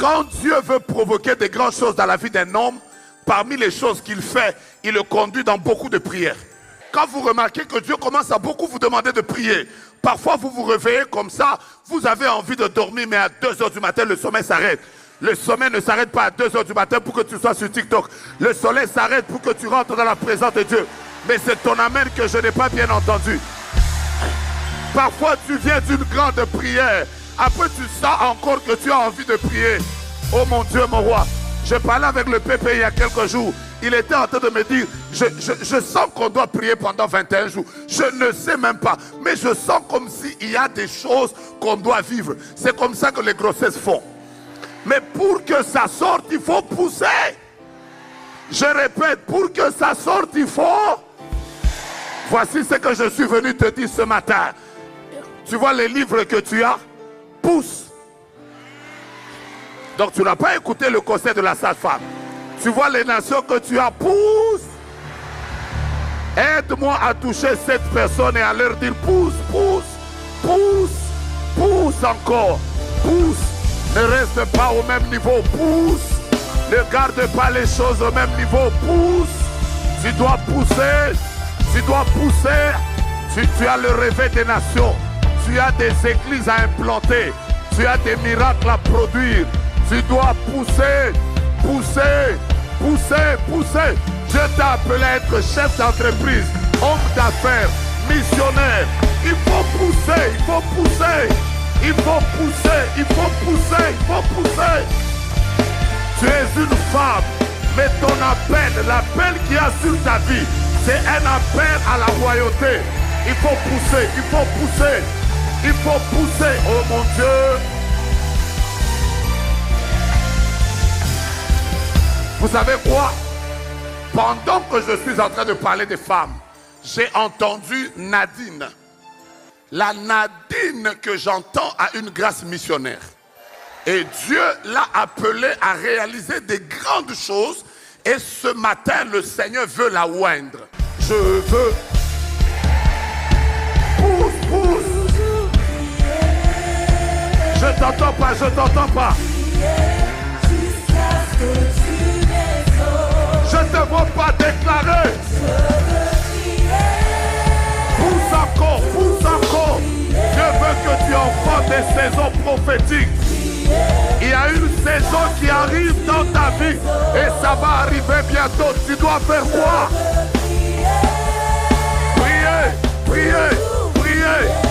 Quand Dieu veut provoquer des grandes choses dans la vie d'un homme, parmi les choses qu'il fait, il le conduit dans beaucoup de prières. Quand vous remarquez que Dieu commence à beaucoup vous demander de prier, parfois vous vous réveillez comme ça, vous avez envie de dormir, mais à 2 h du matin, le sommeil s'arrête. Le sommeil ne s'arrête pas à 2 h du matin pour que tu sois sur TikTok. Le soleil s'arrête pour que tu rentres dans la présence de Dieu. Mais c'est ton amen que je n'ai pas bien entendu. Parfois tu viens d'une grande prière. Après tu sens encore que tu as envie de prier. Oh mon Dieu, mon roi. Je parlais avec le PP il y a quelques jours. Il était en train de me dire, je sens qu'on doit prier pendant 21 jours. Je ne sais même pas. Mais je sens comme s'il y a des choses qu'on doit vivre. C'est comme ça que les grossesses font. Mais pour que ça sorte, il faut pousser. Je répète, pour que ça sorte, il faut... Voici ce que je suis venu te dire ce matin. Tu vois les livres que tu as? Pousse. Donc tu n'as pas écouté le conseil de la sage-femme. Tu vois les nations que tu as? Pousse. Aide-moi à toucher cette personne et à leur dire pousse, pousse, pousse, pousse encore, pousse. Ne reste pas au même niveau, pousse. Ne garde pas les choses au même niveau, pousse. Tu dois pousser, tu dois pousser. Tu as le réveil des nations. Tu as des églises à implanter. Tu as des miracles à produire. Tu dois pousser, pousser, pousser, pousser. Dieu t'a appelé à être chef d'entreprise, homme d'affaires, missionnaire. Il faut pousser, il faut pousser. Il faut pousser, il faut pousser, il faut pousser. Tu es une femme, mais ton appel, l'appel qu'il y a sur ta vie, c'est un appel à la royauté. Il faut pousser, il faut pousser, il faut pousser. Oh mon Dieu. Vous savez quoi? Pendant que je suis en train de parler des femmes, j'ai entendu Nadine. La Nadine que j'entends a une grâce missionnaire. Et Dieu l'a appelée à réaliser des grandes choses. Et ce matin, le Seigneur veut la oindre. Je veux... Pousse, pousse. Je t'entends pas, je t'entends pas. Je ne te vois pas déclarer. Pousse encore, pousse encore. Dieu veut que tu enfantes des saisons prophétiques. Il y a une saison qui arrive dans ta vie et ça va arriver bientôt. Tu dois faire quoi? Prier, prier, prier.